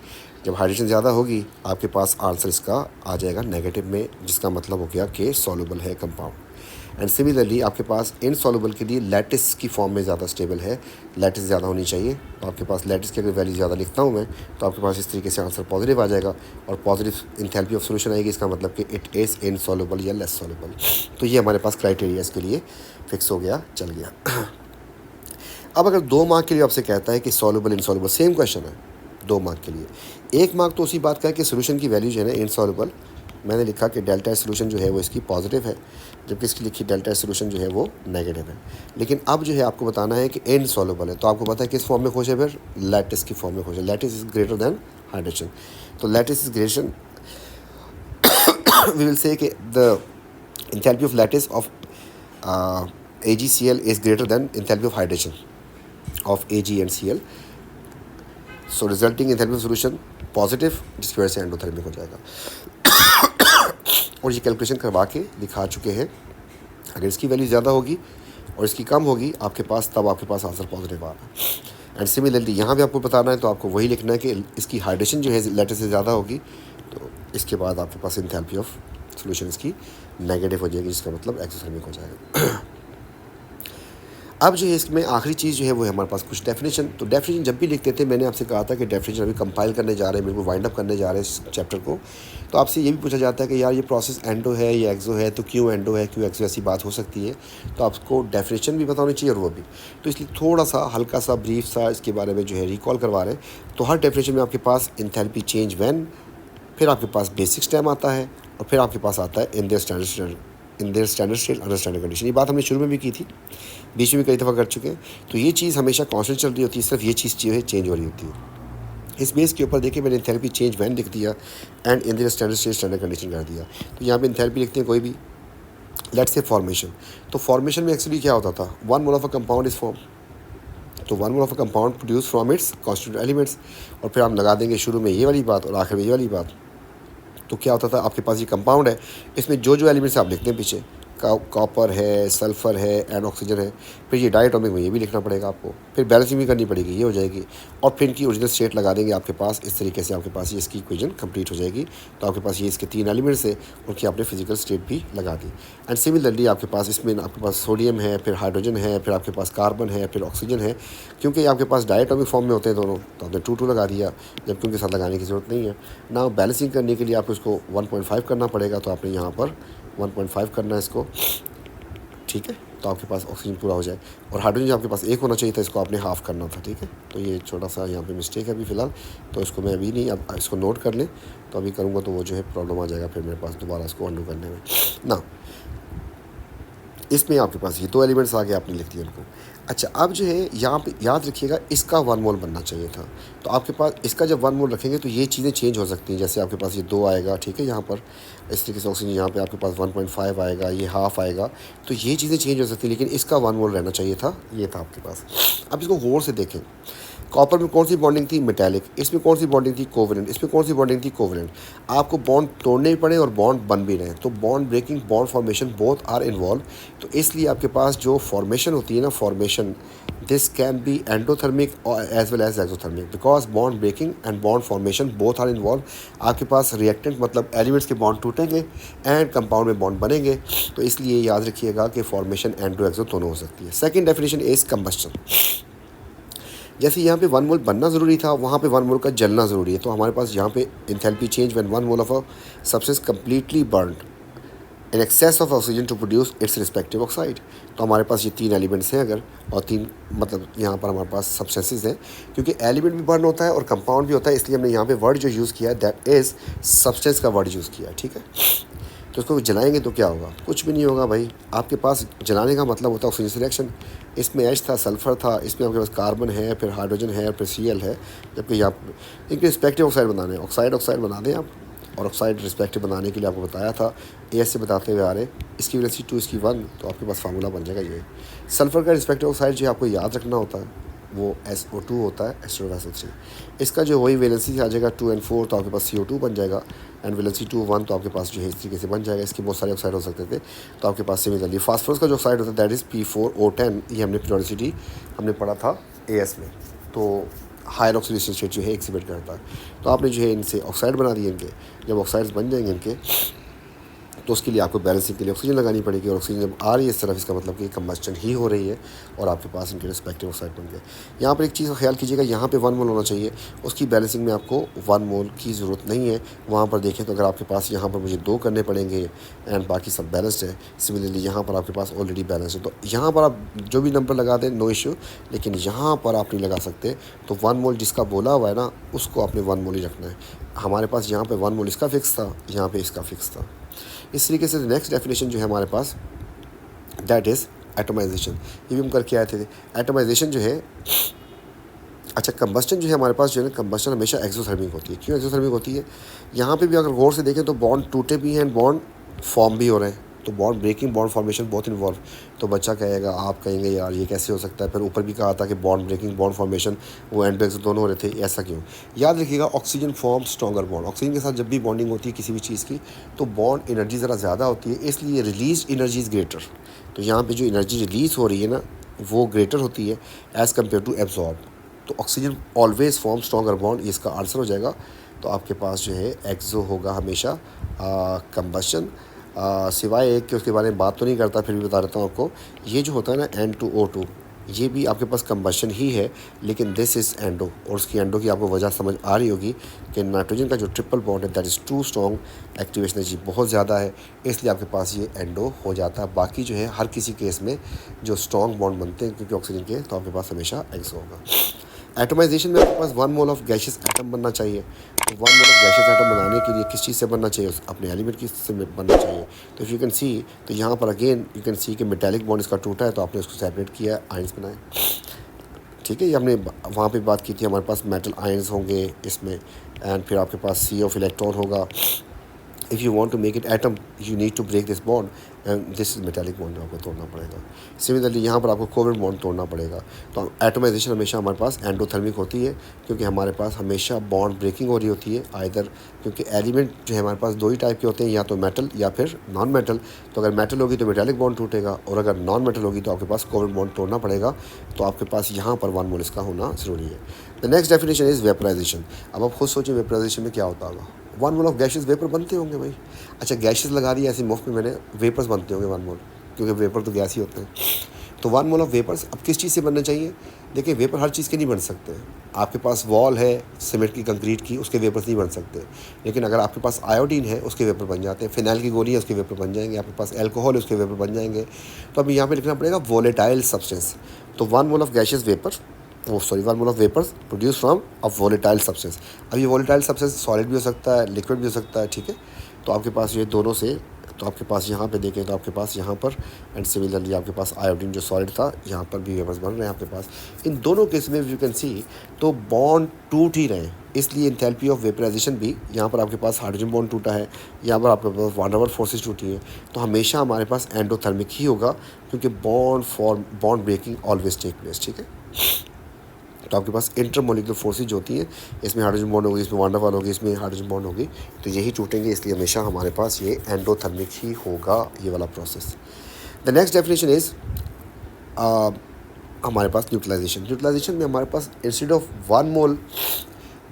जब हाइड्रोजन ज़्यादा होगी आपके पास आंसर इसका आ जाएगा नेगेटिव में, जिसका मतलब हो गया कि सॉल्युबल है कंपाउंड। एंड सिमिलरली आपके पास इनसॉल्युबल के लिए लैटिस की फॉर्म में ज़्यादा स्टेबल है, लैटिस ज़्यादा होनी चाहिए। तो आपके पास लैटिस की अगर वैल्यू ज़्यादा लिखता हूँ मैं, तो आपके पास इस तरीके से आंसर पॉजिटिव आ जाएगा, और पॉजिटिव इंथैल्पी ऑफ सॉल्यूशन आएगी। इसका मतलब कि इट इज़ इनसॉल्युबल या लेस सॉल्युबल। तो ये हमारे पास क्राइटेरिया इसके लिए फिक्स हो गया, चल गया। अब अगर 2 मार्क के लिए आपसे कहता है कि सॉल्युबल इनसॉल्युबल, सेम क्वेश्चन है 2 मार्क के लिए। 1 मार्क तो उसी बात का है कि सोल्यूशन की वैल्यू जो है ना इनसॉल्युबल, मैंने लिखा कि डेल्टा सोल्यूशन जो है वो इसकी पॉजिटिव है, जबकि इसकी लिखी डेल्टा सोल्यूशन जो है वो नेगेटिव है। लेकिन अब जो है आपको बताना है कि इनसॉल्युबल है, तो आपको पता है किस फॉर्म में खुश है? फिर लैटिस की फॉर्म में खुश है। Lattice is greater than hydrogen, तो lattice is greater, we will say कि the enthalpy of lattice of AgCl is greater than enthalpy of hydrogen of Ag and Cl. So resulting enthalpy of solution positive, जिसकी वजह से endothermic हो जाएगा। और ये calculation करवा के दिखा चुके हैं। अगर इसकी वैल्यू ज़्यादा होगी और इसकी कम होगी आपके पास, तब आपके पास आंसर पॉजिटिव आ रहा है। एंड सिमिलरली यहाँ भी आपको बताना है, तो आपको वही लिखना है कि इसकी हाइड्रोजन जो है लैटिस से ज़्यादा होगी, तो इसके बाद आपके पास एंथैल्पी ऑफ सॉल्यूशन इसकी नेगेटिव हो जाएगी, जिसका मतलब एक्सोथर्मिक हो जाएगा। अब जो है इसमें आखिरी चीज़ जो है वो है हमारे पास कुछ डेफिनेशन। तो डेफिनेशन जब भी लिखते थे, मैंने आपसे कहा था कि डेफिनेशन अभी कंपाइल करने जा रहे हैं, बिल्कुल वाइंड अप करने जा रहे हैं इस चैप्टर को। तो आपसे ये भी पूछा जाता है कि यार ये प्रोसेस एंडो है या एक्सो है, तो क्यों एंडो है क्यों एक्सो, ऐसी बात हो सकती है। तो आपको डेफिनेशन भी पता होनी चाहिए और वो भी, तो इसलिए थोड़ा सा हल्का सा ब्रीफ सा इसके बारे में जो है रिकॉल करवा रहे हैं। तो हर डेफिनेशन में आपके पास एंथैल्पी चेंज व्हेन, फिर आपके पास बेसिक स्टेम आता है, और फिर आपके पास आता है in their standard state under standard condition. ये बात हमने शुरू में भी की थी, बीच में कई दफ़ा कर चुके हैं। तो ये चीज़ हमेशा कांस्टेंट चल रही होती है, सिर्फ ये चीज़ जो है चेंज हो रही होती है। इस बेस के ऊपर देखिए मैंने एंथैल्पी चेंज व्हेन लिख दिया and in their standard state standard condition कर दिया। तो यहाँ पे एंथैल्पी लिखते हैं कोई भी, लेट्स से फॉर्मेशन। तो फॉर्मेशन में एक्चुअली क्या होता था? 1 mole of a compound is form. तो 1 mole of a compound produce from its constituent elements, और फिर हम लगा देंगे शुरू में ये वाली बात और आखिर में ये वाली बात। तो क्या होता था? आपके पास ये कंपाउंड है, इसमें जो जो एलिमेंट्स आप लिखते हैं पीछे, कॉपर है, सल्फ़र है एंड ऑक्सीजन है, फिर ये डायटोमिक में ये भी लिखना पड़ेगा आपको, फिर बैलेंसिंग भी करनी पड़ेगी, ये हो जाएगी, और फिर इनकी ओरिजिनल स्टेट लगा देंगे आपके पास। इस तरीके से आपके पास ये इसकी इक्वेशन कंप्लीट हो जाएगी। तो आपके पास ये इसके 3 एलिमेंट्स है, उनकी आपने फिजिकल स्टेट भी लगा दी। एंड सिमिलरली आपके पास इसमें आपके पास सोडियम है, फिर हाइड्रोजन है, फिर आपके पास कार्बन है, फिर ऑक्सीजन है। क्योंकि आपके पास डायटोमिक फॉर्म में होते हैं दोनों, तो आपने 2 लगा दिया, जबकि उनके साथ लगाने की ज़रूरत नहीं है ना। बैलेंसिंग करने के लिए आपको इसको 1.5 करना पड़ेगा, तो आपने यहाँ पर 1.5 करना है इसको, ठीक है। तो आपके पास ऑक्सीजन पूरा हो जाए। और हाइड्रोजन आपके पास 1 होना चाहिए था, इसको आपने हाफ़ करना था, ठीक है। तो ये छोटा सा यहाँ पे मिस्टेक है अभी फ़िलहाल, तो इसको मैं अभी नहीं, अब इसको नोट कर लें। तो अभी करूँगा तो वो जो है प्रॉब्लम आ जाएगा फिर मेरे पास दोबारा इसको अंडू करने में ना। इसमें आपके पास ये 2 एलिमेंट्स आ गए, आपने लिख दिया उनको। अच्छा, अब जो है यहाँ पे याद रखिएगा, इसका 1 मोल बनना चाहिए था। तो आपके पास इसका जब 1 मोल रखेंगे तो ये चीज़ें चेंज हो सकती हैं। जैसे आपके पास ये 2 आएगा, ठीक है, यहाँ पर इस तरीके से ऑक्सीजन, यहाँ पे आपके पास 1.5 आएगा, ये हाफ़ आएगा, तो ये चीज़ें चेंज हो सकती हैं। लेकिन इसका 1 मोल रहना चाहिए था, ये था आपके पास। अब इसको गौर से देखें, कॉपर में कौन सी बॉन्डिंग थी, मेटालिक। इसमें कौन सी बॉन्डिंग थी, कोवेलेंट। इसमें कौन सी बॉन्डिंग थी, कोवेलेंट। आपको बॉन्ड तोड़ने भी पड़े और बॉन्ड बन भी रहे, तो bond breaking, bond formation both are involve. तो इसलिए आपके पास जो फॉर्मेशन होती है ना, formation, this can be endothermic as well as exothermic, because bond breaking and bond formation both are involve. आपके पास रिएक्टेंट मतलब एलिमेंट्स के बॉन्ड टूटेंगे एंड कंपाउंड में बॉन्ड बनेंगे, तो इसलिए याद रखिएगा कि फॉर्मेशन एंडो एक्सो दोनों हो सकती है। Second definition is combustion. जैसे यहाँ पे 1 मोल बनना ज़रूरी था, वहाँ पे 1 मोल का जलना ज़रूरी है। तो हमारे पास यहाँ पे enthalpy change when 1 mole of a substance completely burned in excess of oxygen to produce its respective oxide. तो हमारे पास ये 3 एलिमेंट्स हैं अगर, और 3 मतलब यहाँ पर हमारे पास सब्सटेंसेस हैं, क्योंकि एलिमेंट भी बर्न होता है और कंपाउंड भी होता है, इसलिए हमने यहाँ पे वर्ड जो यूज़ किया है दैट इज़ सब्सटेंस का वर्ड यूज़ किया है, ठीक है। तो इसको जलाएंगे तो क्या होगा, कुछ भी नहीं होगा भाई। आपके पास जलाने का मतलब होता है ऑक्सीजन सिलेक्शन। इसमें एच था, सल्फ़र था, इसमें आपके पास कार्बन है, फिर हाइड्रोजन है, फिर Cl है। जबकि यहाँ इनके रिस्पेक्टिव ऑक्साइड बनाने हैं, ऑक्साइड बना दें आप। और ऑक्साइड रिस्पेक्टिव बनाने के लिए आपको बताया था, ए से बताते हुए आ रहे, इसकी वैलेंसी 2 इसकी 1, तो आपके पास फार्मूला बन जाएगा ये। सल्फ़र का रिस्पेक्टिव ऑक्साइड जो आपको याद रखना होता है वो SO2 होता है, H2SO3। इसका जो वही वैलेंसी आ जाएगा 2 and 4, तो आपके पास CO2 बन जाएगा, एंड वैलेंसी 2 1, तो आपके पास जो है इस तरीके से बन जाएगा। इसके बहुत सारे ऑक्साइड हो सकते थे, तो आपके पास सिमिलरली फास्फोरस का जो ऑक्साइड होता है दैट इज़ P4O10। ये हमने पीरियोडिसिटी हमने पढ़ा था AS में। तो हायर ऑक्सीडेशन स्टेट जो है एक्सिबिट करता है। तो आपने जो है इनसे ऑक्साइड बना दिए इनके। जब ऑक्साइड्स बन जाएंगे इनके, तो उसके लिए आपको बैलेंसिंग के लिए ऑक्सीजन लगानी पड़ेगी, और ऑक्सीजन जब आ रही है इस तरफ, इसका मतलब कि कंबस्टन ही हो रही है और आपके पास इनके रिस्पेक्टिव ऑक्साइड बन गए। यहाँ पर एक चीज़ का ख्याल कीजिएगा, यहाँ पे 1 मोल होना चाहिए, उसकी बैलेंसिंग में आपको 1 मोल की ज़रूरत नहीं है। वहाँ पर देखें तो अगर आपके पास यहाँ पर मुझे 2 करने पड़ेंगे एंड बाकी सब बैलेंस्ड है। सिमिलरली यहाँ पर आपके पास ऑलरेडी बैलेंस है, तो यहाँ पर आप जो भी नंबर लगा दें नो इशू, लेकिन यहाँ पर आप नहीं लगा सकते। तो 1 मोल जिसका बोला हुआ है ना, उसको आपने 1 मोल ही रखना है। हमारे पास यहाँ पर 1 मोल इसका फिक्स था, यहाँ पर इसका फिक्स था। इस तरीके से नेक्स्ट डेफिनेशन जो है हमारे पास दैट इज़ एटोमाइजेशन। ये भी हम करके आए थे। एटोमाइजेशन जो है, अच्छा कंबस्टन जो है हमारे पास जो है ना, कंबस्टन हमेशा एक्सोथर्मिक होती है। क्यों एक्सोथर्मिक होती है, यहाँ पे भी अगर गौर से देखें तो बॉन्ड टूटे भी हैं एंड बॉन्ड फॉर्म भी हो रहे हैं। तो बॉन्ड ब्रेकिंग, बॉन्ड फॉर्मेशन बहुत इन्वॉल्व। तो बच्चा कहेगा, आप कहेंगे यार ये कैसे हो सकता है। फिर ऊपर भी कहा था कि बॉन्ड ब्रेकिंग, बॉन्ड फॉर्मेशन वो एंड एक्सो दोनों हो रहे थे, ऐसा क्यों। याद रखिएगा, oxygen form stronger bond. Oxygen के साथ जब भी बॉन्डिंग होती है किसी भी चीज़ की, तो बॉन्ड एनर्जी ज़रा ज़्यादा होती है, इसलिए रिलीज एनर्जी इज़ ग्रेटर। तो यहाँ पर जो एनर्जी रिलीज़ हो रही है ना, वो ग्रेटर होती है एज़ कम्पेयर टू एब्जॉर्ब। तो oxygen always form stronger bond, ये इसका आंसर हो जाएगा। तो आपके पास जो है एक्सो होगा हमेशा कंबस्टन। सिवाय एक कि उसके बारे में बात तो नहीं करता, फिर भी बता देता हूँ आपको। ये जो होता है ना N2O2, ये भी आपके पास कंबस्टन ही है, लेकिन दिस इज़ एंडो। और उसकी एंडो की आपको वजह समझ आ रही होगी कि नाइट्रोजन का जो ट्रिपल बॉन्ड है that is too strong, activation energy बहुत ज़्यादा है, इसलिए आपके पास ये एंडो हो जाता है। बाकी जो है हर किसी केस में जो स्ट्रॉन्ग बॉन्ड बनते हैं क्योंकि ऑक्सीजन के, तो आपके पास हमेशा एक्सो होगा। एटोमाइजेशन में आपके पास 1 मोल ऑफ गैशियस एटम बनना चाहिए। तो 1 मोल ऑफ गैशियस एटम बनाने के लिए किस चीज़ से बनना चाहिए, अपने एलिमेंट की से बनना चाहिए। तो इफ़ यू कैन सी, तो यहाँ पर अगेन यू कैन सी कि मेटालिक बॉन्ड इसका टूटा है, तो आपने उसको सेपरेट किया, आयंस बनाए, ठीक है। ये हमने वहाँ पे बात की थी, हमारे पास मेटल आयंस होंगे इसमें, एंड फिर आपके पास C ऑफ इलेक्ट्रॉन होगा। If you want to make it atom you need to break this bond, and this is metallic bond आपको तोड़ना पड़ेगा। सिमिलरली यहाँ पर आपको कोवेलेंट बॉन्ड तोड़ना पड़ेगा। तो एटोमाइजेशन हमेशा हमारे पास एंडोथर्मिक होती है, क्योंकि हमारे पास हमेशा बॉन्ड ब्रेकिंग हो रही होती है आइदर, क्योंकि एलिमेंट जो है हमारे पास 2 ही टाइप के होते हैं, या तो मेटल या फिर नॉन मेटल। तो अगर मेटल होगी तो मेटालिक बॉन्ड टूटेगा, और अगर नॉन मेटल होगी तो आपके पास कोवेलेंट बॉन्ड तोड़ना पड़ेगा। तो आपके पास यहाँ पर 1 मोल इसका होना ज़रूरी है। The next definition is vaporisation. अब आप खुद सोचिए वेपराइजेशन में क्या होता होगा। 1 मोल ऑफ गैसेस वेपर बनते होंगे भाई। अच्छा गैसेस लगा दी ऐसे मुफ्त में मैंने, वेपर्स बनते होंगे 1 मोल, क्योंकि वेपर तो गैस ही होते हैं। तो 1 मोल ऑफ वेपर्स अब किस चीज़ से बनने चाहिए। देखिए वेपर हर चीज़ के नहीं बन सकते। आपके पास वॉल है सीमेंट की, कंक्रीट की, उसके वेपर्स नहीं बन सकते। लेकिन अगर आपके पास आयोडीन है उसके वेपर बन जाते हैं, फिनाइल की गोली है उसके वेपर बन जाएंगे, आपके पास एल्कोहल है उसके वेपर बन जाएंगे। तो अभी यहाँ पे लिखना पड़ेगा वोलेटाइल सब्सटेंस। तो 1 mole of gases vapour, 1 mole of vapours produce from a volatile substance. अब ये वोलेटाइल सब्सटेंस सॉलिड भी हो सकता है, लिक्विड भी हो सकता है, ठीक है। तो आपके पास ये दोनों से, तो आपके पास यहाँ पे देखें तो आपके पास यहाँ पर, एंड सिमिलरली आपके पास आयोडीन जो सॉलिड था यहाँ पर भी वेपर्स बन रहे हैं आपके पास। इन दोनों केस में यू कैन सी तो बॉन्ड टूट ही रहे हैं, इसलिए इंथैल्पी ऑफ वेपराइजेशन भी, यहाँ पर आपके पास हाइड्रोजन बॉन्ड टूटा है, यहाँ पर आपके पास वान ओवर फोर्सेस टूटी है। तो हमेशा हमारे पास एंडोथर्मिक ही होगा, क्योंकि bond breaking always take place, ठीक है। तो आपके पास इंटरमोलिकुलर फोर्सेज जो होती हैं, इसमें हाइड्रोजन बॉन्ड होगी, इसमें वान डेर वाल होगी, इसमें हाइड्रोजन बॉन्ड होगी, तो यही टूटेंगे, इसलिए हमेशा हमारे पास ये एंडोथर्मिक ही होगा, ये वाला process. The next definition is हमारे पास न्यूट्रलाइजेशन में हमारे पास इंस्टेड ऑफ 1 मोल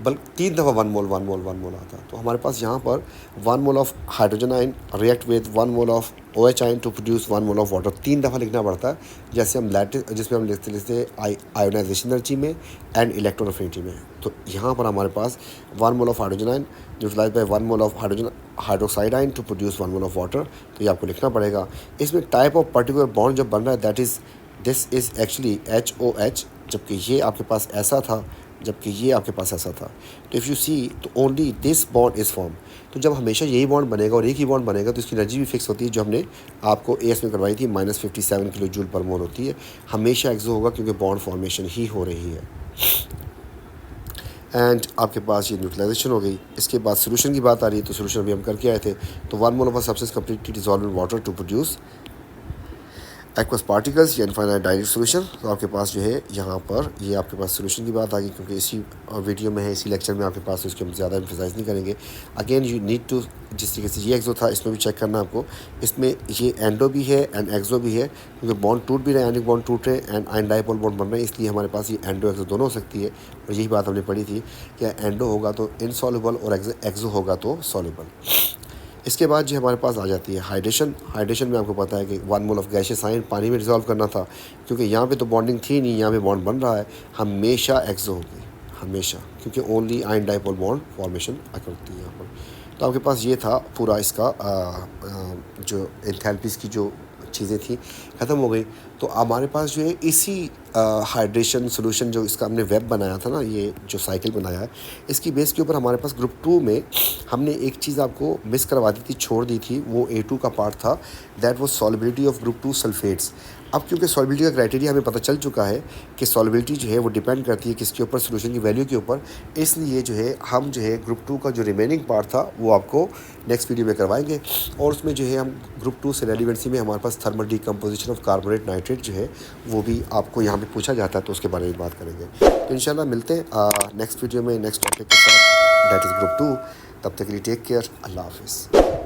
बल्कि 3 दफ़ा 1 मोल आता है। तो हमारे पास यहाँ पर 1 mole of hydrogen ion react with 1 mole of OH ion to produce 1 mole of water. 3 दफ़ा लिखना पड़ता है, जैसे हम लैटिस जिसमें हम लिखते आयोनाइजेशन एनर्जी में एंड इलेक्ट्रॉन अफिनिटी में। तो यहाँ पर हमारे पास 1 mole of hydrogen ion neutralise by 1 mole of hydroxide ion to produce 1 mole of water. तो ये आपको लिखना पड़ेगा। इसमें टाइप ऑफ पर्टिकुलर बॉन्ड जब बन रहा है that is this is actually HOH, जबकि ये आपके पास ऐसा था, जबकि ये आपके पास ऐसा था। तो इफ़ यू सी तो only this bond is form. तो जब हमेशा यही बॉन्ड बनेगा और एक ही बॉन्ड बनेगा तो इसकी एनर्जी भी फिक्स होती है, जो हमने आपको AS में करवाई थी -57 किलो जूल पर मोल होती है। हमेशा एक्सो होगा क्योंकि बॉन्ड फॉर्मेशन ही हो रही है। एंड आपके पास ये न्यूट्रलाइजेशन हो गई। इसके बाद सोल्यूशन की बात आ रही है, तो सोल्यूशन अभी हम करके आए थे। तो 1 mole of a substance completely dissolve in water to produce aqueous particles या इनफाइनाइट डायरेक्ट सोल्यूशन। तो आपके पास जो है यहाँ पर ये आपके पास सोल्यूशन की बात आ गई, क्योंकि इसी वीडियो में है, इसी लेक्चर में आपके पास, तो इसको हम ज़्यादा एम्फेसाइज नहीं करेंगे। अगेन यू नीड टू, जिस तरीके से ये एक्सो था इसमें भी चेक करना आपको, इसमें ये एंडो भी है एंड एक्सो भी है, क्योंकि बॉन्ड टूट भी रहे हैं, आयनिक बॉन्ड टूट रहे हैं एंड आयन डाइपोल बॉन्ड बन रहे हैं, इसलिए हमारे पास ये एंडो एक्सो दोनों हो सकती है। और यही बात हमने पढ़ी थी कि एंडो होगा तो इनसॉल्युबल और एक्सो होगा तो सॉल्युबल। इसके बाद जो हमारे पास आ जाती है हाइड्रेशन में आपको पता है कि 1 मोल ऑफ गैसियस आयन पानी में डिसॉल्व करना था, क्योंकि यहाँ पे तो बॉन्डिंग थी नहीं, यहाँ पे बॉन्ड बन रहा है, हमेशा एक्सो होगी, हमेशा, क्योंकि only ion dipole bond formation करती है यहाँ पर। तो आपके पास ये था पूरा इसका जो एंथैल्पीज़ की जो चीज़ें थी ख़त्म हो गई। तो हमारे पास जो है इसी हाइड्रेशन सोल्यूशन जो इसका हमने वेब बनाया था ना, ये जो साइकिल बनाया है, इसकी बेस के ऊपर हमारे पास ग्रुप 2 में हमने एक चीज़ आपको मिस करवा दी थी, छोड़ दी थी, वो A2 का पार्ट था, that was solubility of group 2 sulphates. अब क्योंकि सॉल्युबिलिटी का क्राइटेरिया हमें पता चल चुका है कि सॉल्युबिलिटी जो है वो डिपेंड करती है किसके ऊपर, सोल्यूशन की वैल्यू के ऊपर, इसलिए जो है हम जो है ग्रुप 2 का जो रिमेनिंग पार्ट था वो आपको नेक्स्ट वीडियो में करवाएंगे। और उसमें जो है हम ग्रुप 2 से रेलिवेंसी में हमारे पास thermal decomposition of carbonate nitrate जो है वो भी आपको यहाँ पे पूछा जाता है, तो उसके बारे में बात करेंगे। तो इंशाल्लाह मिलते हैं नेक्स्ट वीडियो में नेक्स्ट टॉपिक के साथ, दैट इज़ ग्रुप 2। तब तक के लिए टेक केयर, अल्लाह हाफिज़।